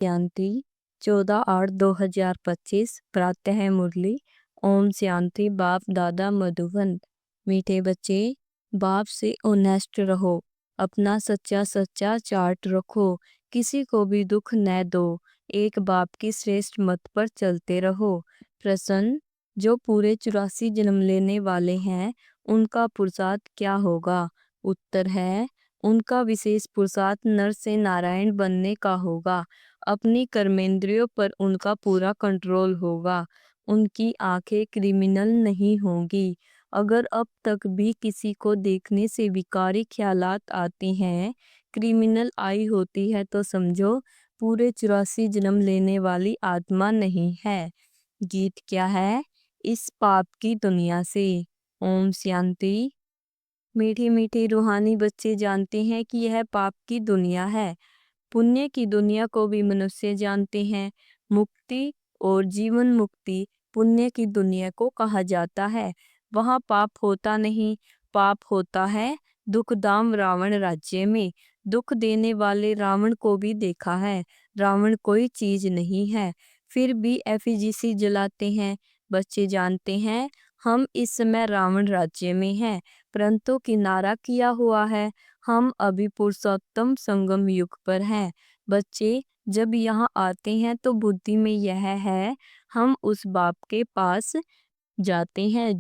शांति 14/8/2025 प्रातः मुरली। ओम शांति। बाप दादा मधुबन। मीठे बच्चे, बाप से ऑनेस्ट रहो, अपना सच्चा सच्चा चार्ट रखो, किसी को भी दुख न दो, एक बाप की श्रेष्ठ मत पर चलते रहो। प्रश्न, जो पूरे 84 जन्म लेने वाले हैं उनका पुरुषार्थ क्या होगा? उत्तर है, उनका विशेष पुरुषार्थ नर से नारायण बनने का होगा। अपनी कर्मेंद्रियों पर उनका पूरा कंट्रोल होगा। उनकी आंखें क्रिमिनल नहीं होंगी। अगर अब तक भी किसी को देखने से विकारी ख्यालात आती हैं, क्रिमिनल आई होती है, तो समझो पूरे 84 जन्म लेने वाली आत्मा नहीं है। गीत क्या है? इस पाप की दुनिया से। ओम शांति। मीठे मीठे रूहानी बच्चे जानते हैं कि यह पाप की दुनिया है। पुण्य की दुनिया को भी मनुष्य जानते हैं। मुक्ति और जीवन मुक्ति पुण्य की दुनिया को कहा जाता है। वहाँ पाप होता नहीं, पाप होता है दुखधाम रावण राज्य में। दुख देने वाले रावण को भी देखा है। रावण कोई चीज नहीं है, फिर भी एफिजीसी जलाते हैं। बच्चे जानते हैं हम इस समय रावण राज्य में हैं, परंतु किनारा किया हुआ है। हम अभी पुरुषोत्तम संगम युग पर हैं। बच्चे जब यहाँ आते हैं तो बुद्धि में यह है, हम उस बाप के पास जाते हैं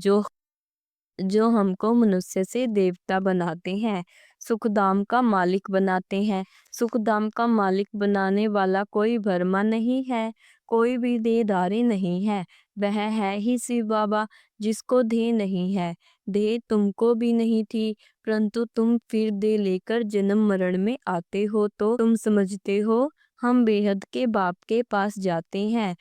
जो हमको मनुष्य से देवता बनाते हैं, सुखधाम का मालिक बनाते हैं। सुखधाम का मालिक बनाने वाला कोई भरमा नहीं है, कोई भी देहधारी नहीं है। वह है ही शिव बाबा, जिसको देह नहीं है। देह तुमको भी नहीं थी, परंतु तुम फिर देह लेकर जन्म मरण में आते हो, तो तुम समझते हो हम बेहद के बाप के पास जाते हैं।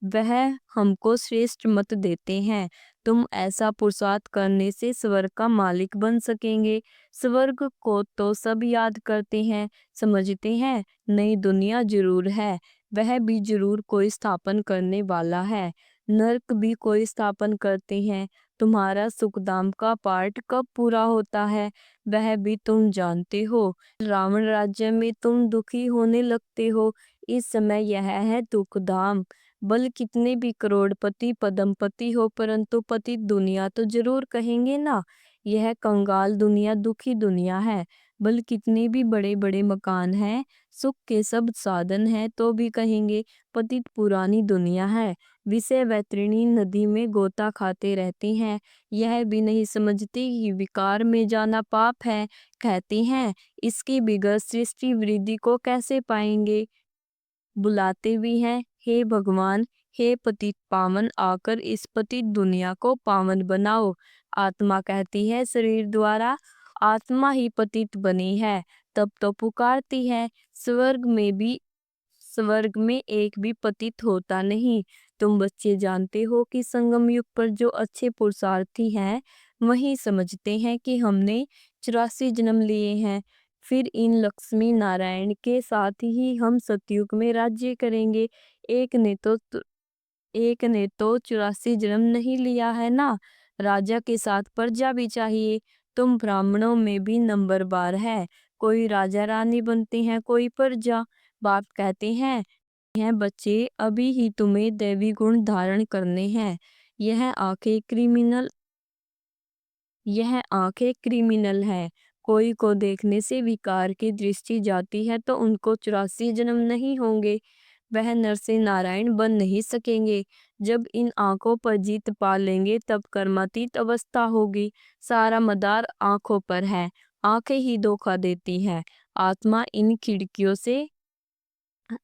वह हमको श्रेष्ठ मत देते हैं। तुम ऐसा पुरुषार्थ करने से स्वर्ग का मालिक बन सकेंगे। स्वर्ग को तो सब याद करते हैं, समझते हैं नई दुनिया जरूर है, वह भी जरूर कोई स्थापन करने वाला है। नरक भी कोई स्थापन करते हैं। तुम्हारा सुखधाम का पार्ट कब पूरा होता है वह भी तुम जानते हो। रावण राज्य में तुम दुखी होने लगते हो, इस समय यह है दुखधाम। बल कितने भी करोड़पति पदमपति हो, परंतु पतित दुनिया तो जरूर कहेंगे ना। यह कंगाल दुनिया दुखी दुनिया है। बल कितने भी बड़े बड़े मकान हैं, सुख के सब साधन हैं, तो भी कहेंगे पतित पुरानी दुनिया है। विषय वैतरणी नदी में गोता खाते रहते हैं, यह भी नहीं समझते कि विकार में जाना पाप है। कहते हैं इसके बिगड़ सृष्टि वृद्धि को कैसे पाएंगे। बुलाते भी हैं, हे भगवान, हे पतित पावन, आकर इस पतित दुनिया को पावन बनाओ। आत्मा कहती है शरीर द्वारा, आत्मा ही पतित बनी है, तब तो पुकारती है। स्वर्ग में एक भी पतित होता नहीं। तुम बच्चे जानते हो कि संगम युग पर जो अच्छे पुरुषार्थी हैं, वही समझते हैं कि हमने 84 जन्म लिए हैं, फिर इन लक्ष्मी नारायण के साथ ही हम सतयुग में राज्य करेंगे। एक ने तो 84 जन्म नहीं लिया है ना। राजा के साथ प्रजा भी चाहिए। तुम ब्राह्मणों में भी नंबरवार है, कोई राजा रानी बनते हैं, कोई प्रजा। बाप कहते हैं यह बच्चे अभी ही तुम्हें दैवी गुण धारण करने हैं। यह आंखें क्रिमिनल है। कोई को देखने से विकार की दृष्टि जाती है तो उनको 84 जन्म नहीं होंगे, वह नर से नारायण बन नहीं सकेंगे। जब इन आंखों पर जीत पा लेंगे तब कर्मातीत अवस्था होगी। सारा मदार आंखों पर है, आंखें ही धोखा देती हैं। आत्मा इन खिड़कियों से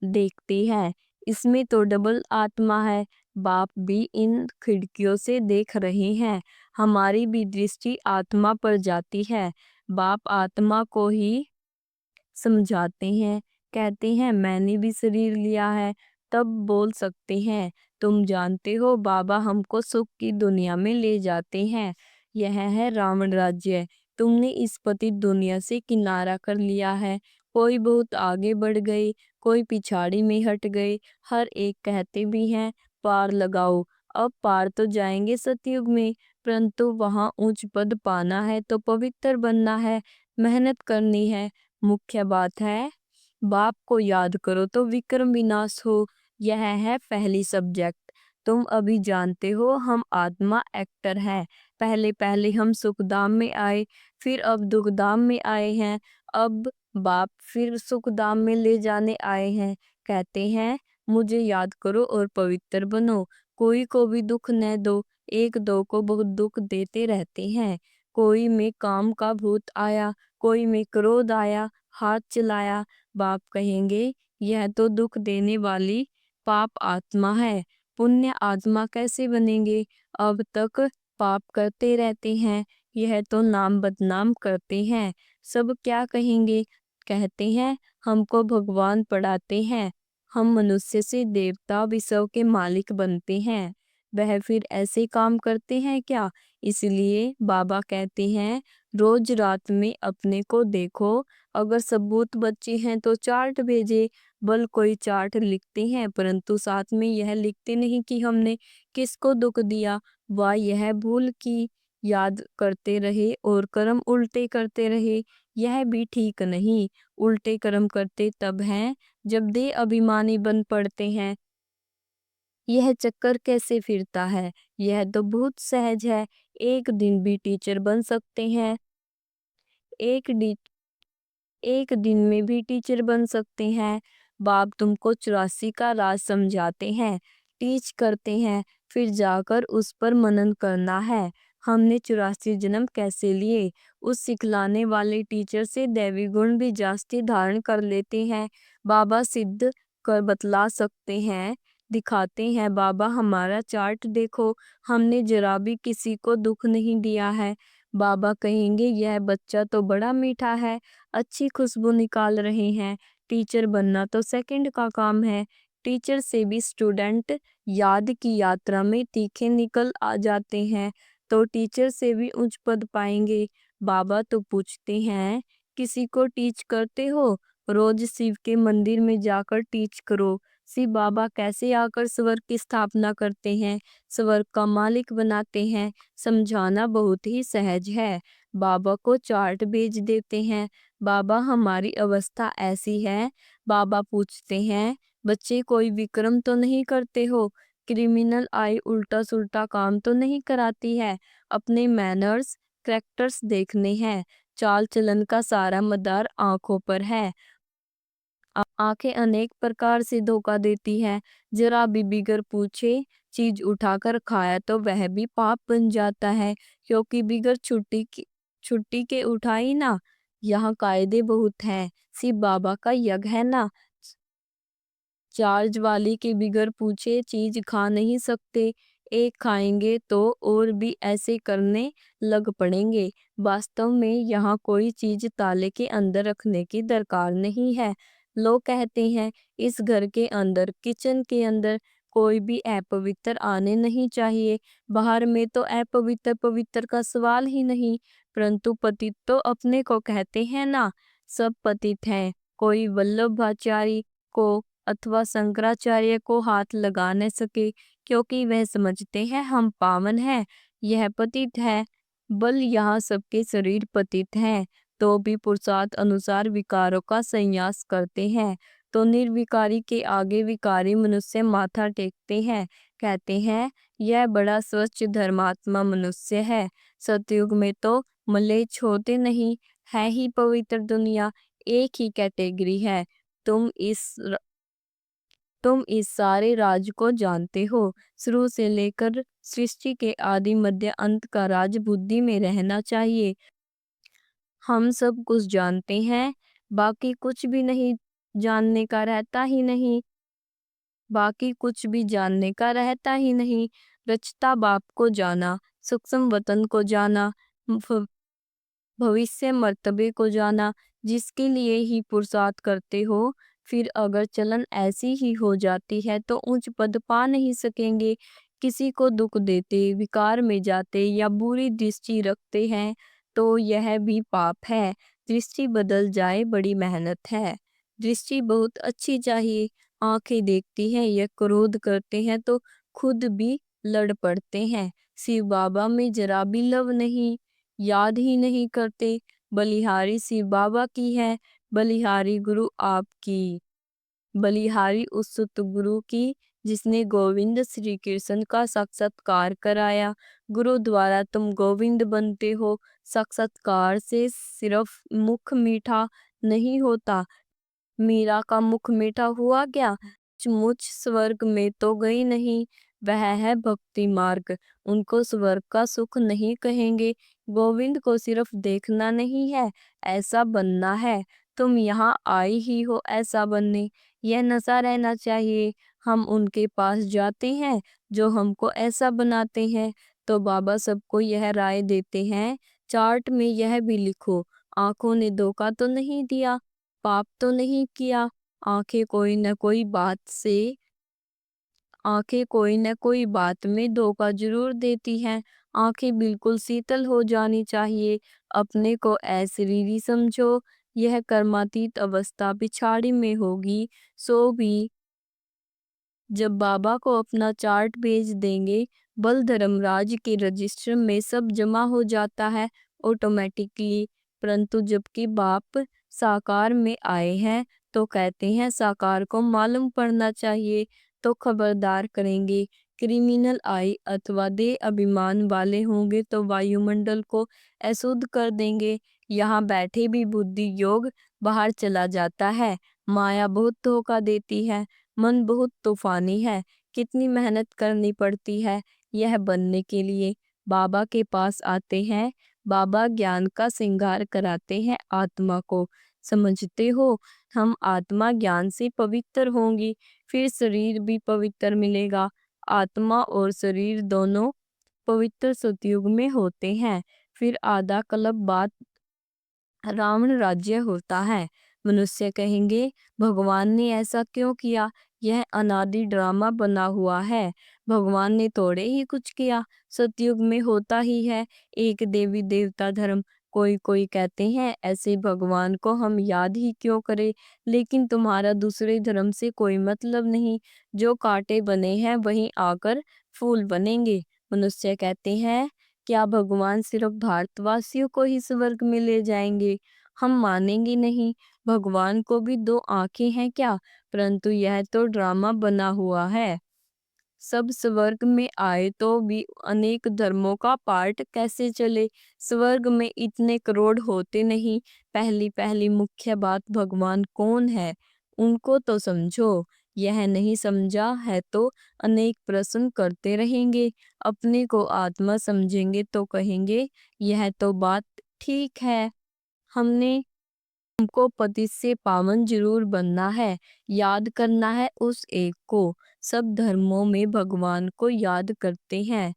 देखती है, इसमें तो डबल आत्मा है। बाप भी इन खिड़कियों से देख रहे हैं, हमारी भी दृष्टि आत्मा पर जाती है। बाप आत्मा को ही समझाते हैं, कहते हैं मैंने भी शरीर लिया है, तब बोल सकते हैं तुम जानते हो बाबा हमको सुख की दुनिया में ले जाते हैं। यह है रावण राज्य। तुमने इस पतित दुनिया से किनारा कर लिया है। कोई बहुत आगे बढ़ गए, कोई पिछाड़ी में हट गए। हर एक कहते भी हैं पार लगाओ। अब पार तो जाएंगे सतयुग में, परंतु वहां उच्च पद पाना है तो पवित्र बनना है, मेहनत करनी है। मुख्य बात है बाप को याद करो तो विक्रम विनाश हो। यह है पहली सब्जेक्ट। तुम अभी जानते हो हम आत्मा एक्टर है। पहले पहले हम सुखधाम में आए, फिर अब दुखधाम में आए हैं, अब बाप फिर सुखधाम में ले जाने आए हैं। कहते हैं मुझे याद करो और पवित्र बनो, कोई को भी दुख न दो। एक दो को बहुत दुख देते रहते हैं। कोई में काम का भूत आया, कोई में क्रोध आया, हाथ चलाया। बाप कहेंगे यह तो दुख देने वाली पाप आत्मा है, पुण्य आत्मा कैसे बनेंगे? अब तक पाप करते रहते हैं, यह तो नाम बदनाम करते हैं। सब क्या कहेंगे? कहते हैं हमको भगवान पढ़ाते हैं, हम मनुष्य से देवता विश्व के मालिक बनते हैं। वह फिर ऐसे काम करते हैं क्या? इसलिए बाबा कहते हैं रोज रात में अपने को देखो, अगर सबूत बच्चे हैं तो चार्ट भेजे। बल कोई चार्ट लिखते हैं परंतु साथ में यह लिखते नहीं कि हमने किसको दुख दिया, व यह भूल की याद करते रहे और कर्म उल्टे करते रहे। यह भी ठीक नहीं। उल्टे कर्म करते तब हैं जब देह अभिमानी बन पड़ते हैं। यह चक्कर कैसे फिरता है? यह तो बहुत सहज है। एक दिन भी टीचर बन सकते हैं। एक डी एक दिन में भी टीचर बन सकते हैं। बाप तुमको 84 का राज समझाते हैं, टीच करते हैं, फिर जाकर उस पर मनन करना है। हमने 84 जन्म कैसे लिए? उस सिखलाने वाले टीचर से दैवी गुण भी जास्ती धारण कर लेते हैं। बाबा सिद्ध कर बतला सकते हैं, दिखाते हैं। बाबा हमारा चार्ट देखो, हमने जरा भी किसी को दुख नहीं दिया है। बाबा कहेंगे यह बच्चा तो बड़ा मीठा है, अच्छी खुशबू निकाल रहे हैं। टीचर बनना तो सेकंड का काम है। टीचर से भी स्टूडेंट याद की यात्रा में तीखे निकल आ जाते हैं तो टीचर से भी उच्च पद पाएंगे। बाबा तो पूछते हैं किसी को टीच करते हो? रोज शिव के मंदिर में जाकर टीच करो। शिव बाबा कैसे आकर स्वर्ग की स्थापना करते हैं, स्वर्ग का मालिक बनाते हैं। समझाना बहुत ही सहज है। बाबा को चार्ट भेज देते हैं। बाबा हमारी अवस्था ऐसी है। बाबा पूछते हैं बच्चे कोई विक्रम तो नहीं करते हो? क्रिमिनल आई उल्टा सुल्टा काम तो नहीं कराती है? अपने मैनर्स करैक्टर्स देखने हैं। चाल चलन का सारा मदार आंखों पर है। आंखें अनेक प्रकार से धोखा देती है। जरा भी बिगर पूछे चीज उठाकर खाया तो वह भी पाप बन जाता है, क्योंकि बिगर छुट्टी के उठाई ना। यहाँ कायदे बहुत हैं। शिव बाबा का यज्ञ है ना, चार्ज वाली के बिगर पूछे चीज खा नहीं सकते। एक खाएंगे तो और भी ऐसे करने लग पड़ेंगे। वास्तव में यहाँ कोई चीज ताले के अंदर रखने की दरकार नहीं है। लोग कहते हैं इस घर के अंदर, किचन के अंदर कोई भी अपवित्र आने नहीं चाहिए। बाहर में तो अपवित्र पवित्र का सवाल ही नहीं। परंतु पतित तो अपने को कहते हैं ना, सब पतित हैं। कोई वल्लभाचारी को अथवा शंकराचार्य को हाथ लगा न सके, क्योंकि वह समझते हैं हम पावन हैं। यह पतित है। बल यहाँ सबके शरीर पतित हैं, तो भी पुरुषार्थ अनुसार विकारों का संन्यास करते हैं। तो निर्विकारी के आगे विकारी मनुष्य माथा टेकते हैं, कहते हैं यह बड़ा स्वच्छ धर्मात्मा मनुष्य है। सतयुग में तो मलेच्छ होते नहीं, है ही पवित्र दुनिया। एक ही कैटेगरी है। तुम इस तुम इस सारे राज को जानते हो। शुरू से लेकर सृष्टि के आदि मध्य अंत का राज बुद्धि में रहना चाहिए। हम सब कुछ जानते हैं, बाकी कुछ भी नहीं जानने का रहता ही नहीं। बाकी कुछ भी जानने का रहता ही नहीं। रचता बाप को जाना, सूक्ष्म वतन को जाना, भविष्य मर्तबे को जाना, जिसके लिए ही पुरुषार्थ करते हो। फिर अगर चलन ऐसी ही हो जाती है तो उच्च पद पा नहीं सकेंगे। किसी को दुख देते, विकार में जाते या बुरी दृष्टि रखते हैं तो यह भी पाप है। दृष्टि बदल जाए बड़ी मेहनत है। दृष्टि बहुत अच्छी चाहिए। आंखें देखती हैं, यह क्रोध करते हैं तो खुद भी लड़ पड़ते हैं। शिव बाबा में जरा भी लव नहीं, याद ही नहीं करते। बलिहारी शिव बाबा की है, बलिहारी गुरु आपकी। बलिहारी उस सतगुरु की जिसने गोविंद श्री कृष्ण का साक्षात्कार कराया। गुरु द्वारा तुम गोविंद बनते हो। साक्षात्कार से सिर्फ मुख मीठा नहीं होता, मीरा का मुख मीठा हुआ क्या? मुझ स्वर्ग में तो गई नहीं। वह है भक्ति मार्ग, उनको स्वर्ग का सुख नहीं कहेंगे। गोविंद को सिर्फ देखना नहीं है, ऐसा बनना है। तुम यहाँ आई ही हो ऐसा बनने, यह नशा रहना चाहिए। हम उनके पास जाते हैं जो हमको ऐसा बनाते हैं। तो बाबा सबको यह राय देते हैं, चार्ट में यह भी लिखो, आंखों ने धोखा तो नहीं दिया, पाप तो नहीं किया। आंखें कोई न कोई बात से आंखें कोई न कोई बात में धोखा जरूर देती हैं। आंखें बिल्कुल शीतल हो जानी चाहिए। अपने को अशरीरी समझो। यह कर्मातीत अवस्था पिछाड़ी में होगी। सो भी जब बाबा को अपना चार्ट भेज देंगे, बल धर्मराज के रजिस्टर में सब जमा हो जाता है ऑटोमेटिकली। परंतु जबकि बाप साकार में आए हैं तो कहते हैं साकार को मालूम पड़ना चाहिए, तो खबरदार करेंगे। क्रिमिनल आई अथवा दे अभिमान वाले होंगे तो वायुमंडल को अशुद्ध कर देंगे। यहाँ बैठे भी बुद्धि योग बाहर चला जाता है। माया बहुत धोखा देती है। मन बहुत तूफानी है। कितनी मेहनत करनी पड़ती है यह बनने के लिए। बाबा के पास आते हैं, बाबा ज्ञान का श्रृंगार कराते हैं आत्मा को। समझते हो, हम आत्मा ज्ञान से पवित्र होंगी, फिर शरीर भी पवित्र मिलेगा। आत्मा और शरीर दोनों पवित्र सतयुग में होते हैं। फिर आधा कल्प बाद रावण राज्य होता है। मनुष्य कहेंगे भगवान ने ऐसा क्यों किया, यह अनादि ड्रामा बना हुआ है। भगवान ने थोड़े ही कुछ किया, सतयुग में होता ही है एक देवी देवता धर्म। कोई कोई कहते हैं ऐसे भगवान को हम याद ही क्यों करें, लेकिन तुम्हारा दूसरे धर्म से कोई मतलब नहीं। जो कांटे बने हैं वहीं आकर फूल बनेंगे। मनुष्य कहते हैं क्या भगवान सिर्फ भारतवासियों को ही स्वर्ग में ले जाएंगे? हम मानेंगे नहीं। भगवान को भी दो आंखें हैं क्या? परंतु यह तो ड्रामा बना हुआ है। सब स्वर्ग में आए तो भी अनेक धर्मों का पाठ कैसे चले? स्वर्ग में इतने करोड़ होते नहीं। पहली पहली मुख्य बात भगवान कौन है, उनको तो समझो। यह नहीं समझा है तो अनेक प्रश्न करते रहेंगे। अपने को आत्मा समझेंगे तो कहेंगे यह तो बात ठीक है। हमने हमको पति से पावन जरूर बनना है, याद करना है उस एक को। सब धर्मों में भगवान को याद करते हैं।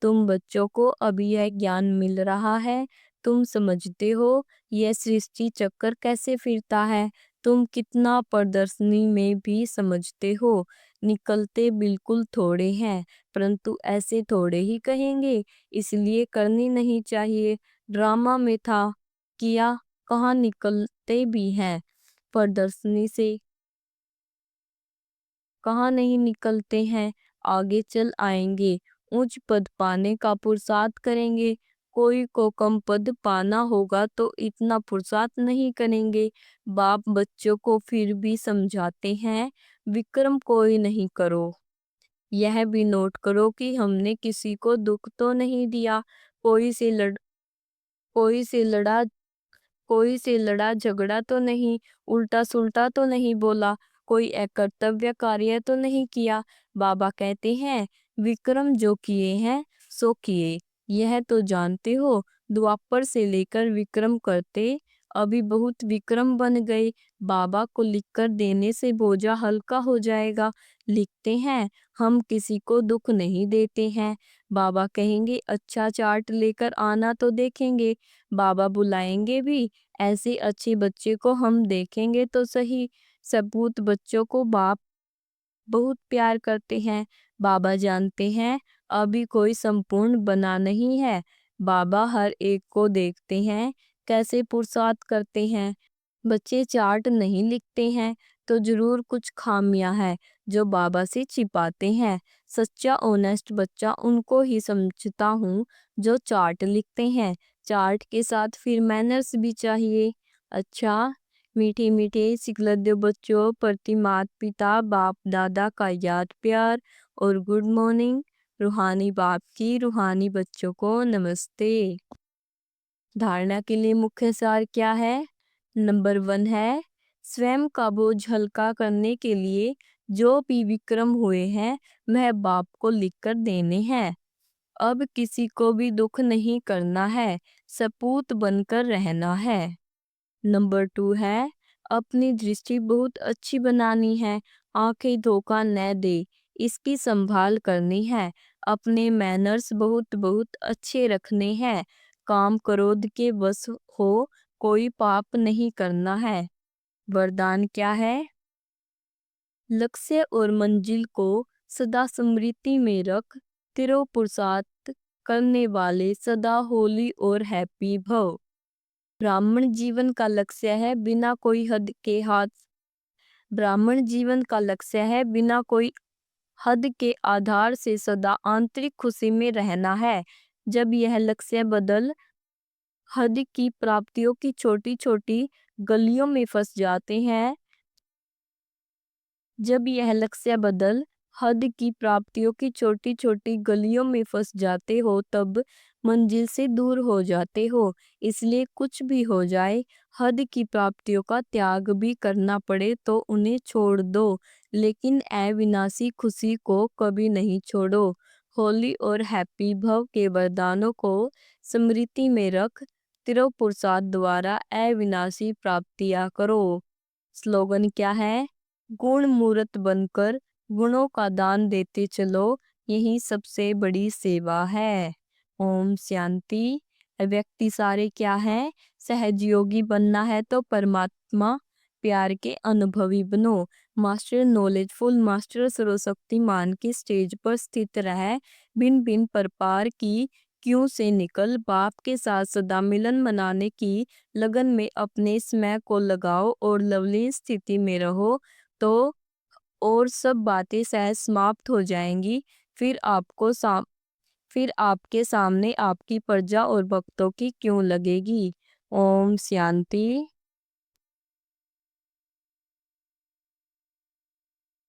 तुम बच्चों को अभी यह ज्ञान मिल रहा है। तुम समझते हो यह सृष्टि चक्कर कैसे फिरता है। तुम कितना प्रदर्शनी में भी समझते हो। निकलते बिल्कुल थोड़े हैं, परंतु ऐसे थोड़े ही कहेंगे, इसलिए करनी नहीं चाहिए। ड्रामा में था किया, कहाँ निकलते भी हैं प्रदर्शनी से, कहाँ नहीं निकलते हैं। आगे चल आएंगे, उच्च पद पाने का पुरुषार्थ करेंगे। कोई को कम पद पाना होगा तो इतना पुरुषार्थ नहीं करेंगे। बाप बच्चों को फिर भी समझाते हैं विक्रम कोई नहीं करो। यह भी नोट करो कि हमने किसी को दुख तो नहीं दिया। कोई से लड़ कोई से लड़ा कोई से लड़ा झगड़ा तो नहीं, उल्टा सुल्टा तो नहीं बोला, कोई अकर्तव्य कार्य तो नहीं किया। बाबा कहते हैं विक्रम जो किए हैं सो किए, यह तो जानते हो। द्वापर से लेकर विक्रम करते अभी बहुत विक्रम बन गए। बाबा को लिखकर देने से बोझा हल्का हो जाएगा। लिखते हैं हम किसी को दुख नहीं देते हैं। बाबा कहेंगे अच्छा चार्ट लेकर आना तो देखेंगे। बाबा बुलाएंगे भी, ऐसे अच्छे बच्चे को हम देखेंगे तो सही। सपूत बच्चों को बाप बहुत प्यार करते हैं। बाबा जानते हैं अभी कोई संपूर्ण बना नहीं है। बाबा हर एक को देखते हैं कैसे पुरुषार्थ करते हैं। बच्चे चार्ट नहीं लिखते हैं तो जरूर कुछ खामियां है जो बाबा से छिपाते हैं। सच्चा ऑनेस्ट बच्चा उनको ही समझता हूँ जो चार्ट लिखते हैं। चार्ट के साथ फिर मैनर्स भी चाहिए। अच्छा, मीठे मीठे सिकलद्दे बच्चों प्रति माता पिता बाप दादा का याद प्यार और गुड मॉर्निंग। रूहानी बाप की रूहानी बच्चों को नमस्ते। धारणा के लिए मुख्य सार क्या है? नंबर 1 है स्वयं का बोझ हल्का करने के लिए जो भी विक्रम हुए हैं वह बाप को लिखकर देने हैं। अब किसी को भी दुख नहीं करना है, सपूत बनकर रहना है। नंबर 2 है अपनी दृष्टि बहुत अच्छी बनानी है, आंखें धोखा न दे, इसकी संभाल करनी है। अपने मैनर्स बहुत बहुत अच्छे रखने हैं, काम क्रोध के वश हो कोई पाप नहीं करना है। वरदान क्या है? लक्ष्य और मंजिल को सदा स्मृति में रख, तेरो पुरुषार्थ करने वाले सदा होली और हैप्पी भव। ब्राह्मण जीवन का लक्ष्य है बिना कोई हद के हाथ ब्राह्मण जीवन का लक्ष्य है बिना कोई हद के आधार से सदा आंतरिक खुशी में रहना है। जब यह लक्ष्य बदल हद की प्राप्तियों की छोटी छोटी गलियों में फंस जाते हैं जब यह लक्ष्य बदल हद की प्राप्तियों की छोटी छोटी गलियों में फंस जाते हो तब मंजिल से दूर हो जाते हो। इसलिए कुछ भी हो जाए, हद की प्राप्तियों का त्याग भी करना पड़े तो उन्हें छोड़ दो, लेकिन अविनाशी खुशी को कभी नहीं छोड़ो। होली और हैप्पी भव के वरदानों को स्मृति में रख, तिरो प्रसाद द्वारा अविनाशी प्राप्तियां करो। स्लोगन क्या है? गुण मूर्त बनकर गुणों का दान देते चलो, यही सबसे बड़ी सेवा है। ओम शांति। व्यक्ति सारे क्या है? सहजयोगी बनना है तो परमात्मा प्यार के अनुभवी बनो। मास्टर नॉलेजफुल मास्टर सर्वशक्तिमान के स्टेज पर स्थित रहे, भिन्न भिन्न प्रकार की क्यों से निकल बाप के साथ सदा मिलन मनाने की लगन में अपने समय को लगाओ और लवलीन स्थिति में रहो तो और सब बातें सहज समाप्त हो जाएंगी। फिर फिर आपके सामने आपकी प्रजा और भक्तों की क्यों लगेगी। ओम शांति।